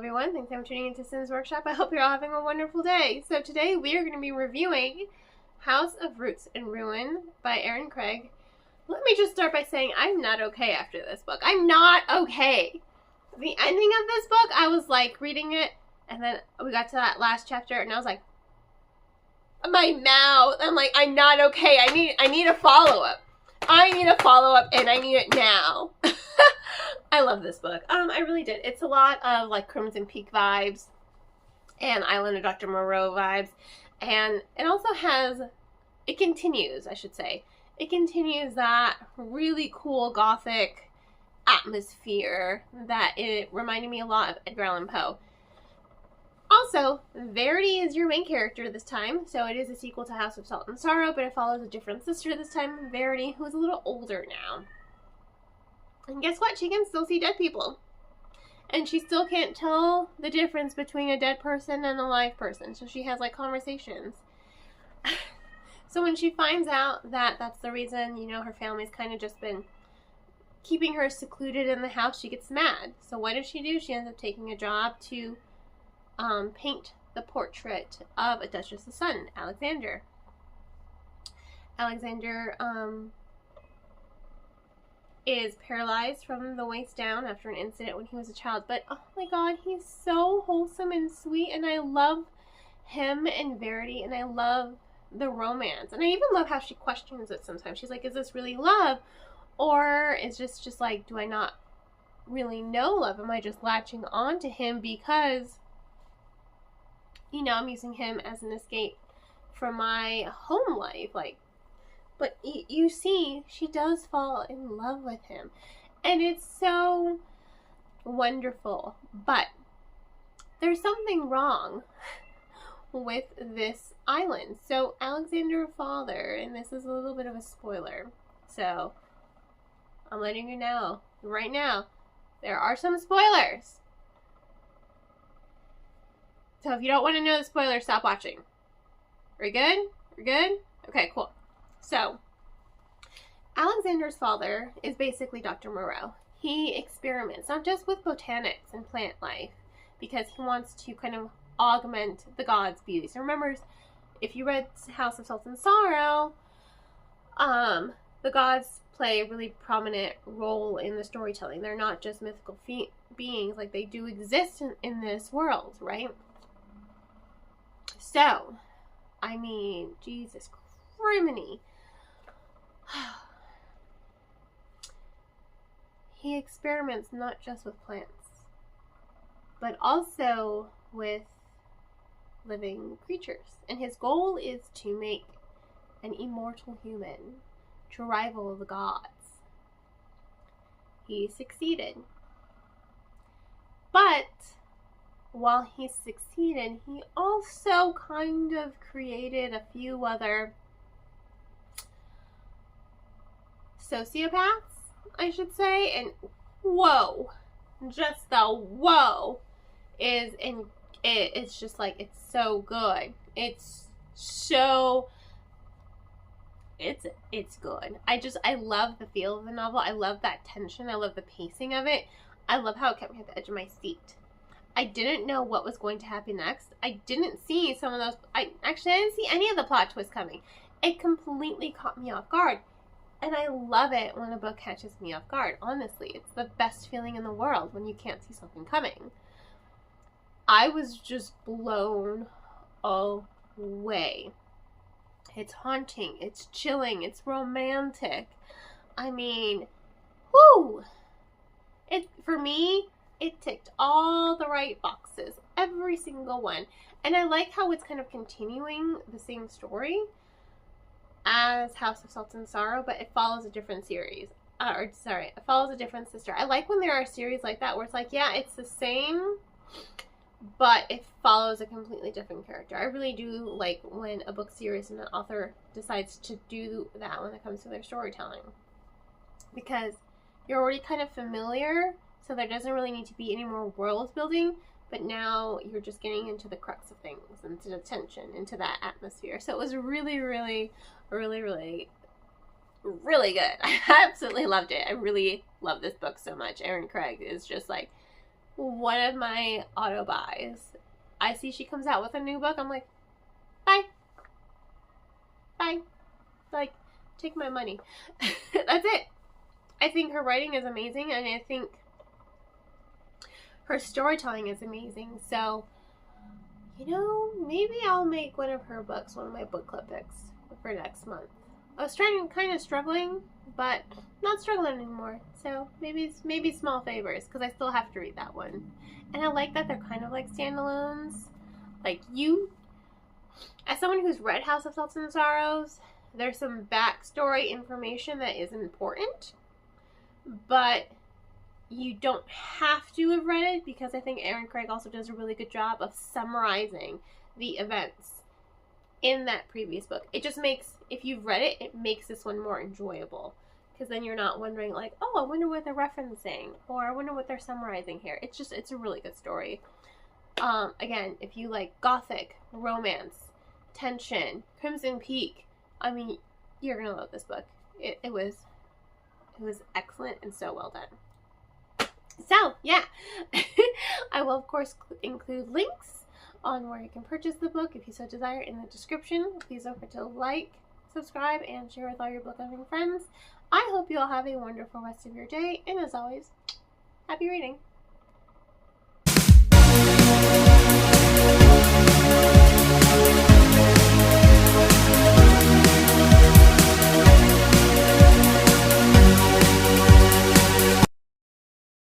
everyone. Thanks for tuning into Sims Workshop. I hope you're all having a wonderful day. So today we are going to be reviewing House of Roots and Ruin by Erin Craig. Let me just start by saying I'm not okay after this book. I'm not okay. The ending of this book, I was like reading it, and then we got to that last chapter, and I was like, my mouth. I'm like, I'm not okay. I need a follow-up. I need a follow-up, and I need it now. I love this book. I really did. It's a lot of like Crimson Peak vibes and Island of Dr. Moreau vibes. And it also has, it continues that really cool gothic atmosphere that it reminded me a lot of Edgar Allan Poe. Also, Verity is your main character this time, so it is a sequel to House of Salt and Sorrow, but it follows a different sister this time, Verity, who is a little older now. And guess what? She can still see dead people. And she still can't tell the difference between a dead person and a live person. So she has like conversations. So when she finds out that that's the reason, you know, her family's kind of just been keeping her secluded in the house, she gets mad. So what does she do? She ends up taking a job to paint the portrait of a Duchess's son, Alexander. Alexander, is paralyzed from the waist down after an incident when he was a child. But oh my god, he's so wholesome and sweet, and I love him and Verity, and I love the romance. And I even love how she questions it sometimes. She's like, is this really love? Or is this just like, do I not really know love? Am I just latching on to him because, you know, I'm using him as an escape from my home life? Like, but you see, she does fall in love with him. And it's so wonderful. But there's something wrong with this island. So Alexander Father, and this is a little bit of a spoiler, so I'm letting you know right now, there are some spoilers. So if you don't want to know the spoilers, stop watching. Are we good? We're good? Okay, cool. So, Alexander's father is basically Dr. Moreau. He experiments not just with botanics and plant life, because he wants to kind of augment the gods' beauty. So remember, if you read House of Salt and Sorrow, the gods play a really prominent role in the storytelling. They're not just mythical beings, like they do exist in this world, right? So, I mean, Jesus criminy. He experiments not just with plants, but also with living creatures. And his goal is to make an immortal human to rival the gods. He succeeded. But while he succeeded, he also kind of created a few other sociopaths, I should say. And whoa, just the whoa is in it. It's just like, it's so good. It's so, it's good. I love the feel of the novel. I love that tension. I love the pacing of it. I love how it kept me at the edge of my seat. I didn't know what was going to happen next. I didn't see some of those. I didn't see any of the plot twists coming. It completely caught me off guard. And I love it when a book catches me off guard. Honestly, it's the best feeling in the world when you can't see something coming. I was just blown away. It's haunting. It's chilling. It's romantic. I mean, whoo! For me, it ticked all the right boxes. Every single one. And I like how it's kind of continuing the same story as House of Salt and Sorrow, but it follows a different series. It follows a different sister. I like when there are series like that where it's like, yeah, it's the same, but it follows a completely different character. I really do like when a book series and an author decides to do that when it comes to their storytelling. Because you're already kind of familiar, so there doesn't really need to be any more world building, but now you're just getting into the crux of things, into the tension, into that atmosphere. So it was really, really, really, really, really good. I absolutely loved it. I really love this book so much. Erin Craig is just like one of my auto buys. I see she comes out with a new book. I'm like, bye. Bye. Like, take my money. That's it. I think her writing is amazing, and I think her storytelling is amazing. So, you know, maybe I'll make one of her books one of my book club picks for next month. I was kind of struggling, but not struggling anymore. So maybe small favors, because I still have to read that one. And I like that they're kind of like standalones. Like, you, as someone who's read House of Salt and Sorrows, there's some backstory information that is important, but you don't have to have read it, because I think Erin Craig also does a really good job of summarizing the events in that previous book. It just makes, if you've read it, it makes this one more enjoyable, because then you're not wondering like, oh, I wonder what they're referencing, or I wonder what they're summarizing here. It's a really good story. Again, if you like gothic, romance, tension, Crimson Peak, I mean, you're gonna love this book. It was excellent and so well done. So, yeah. I will, of course, include links on where you can purchase the book if you so desire in the description. Please don't forget to like, subscribe, and share with all your book loving friends. I hope you all have a wonderful rest of your day, and as always, happy reading.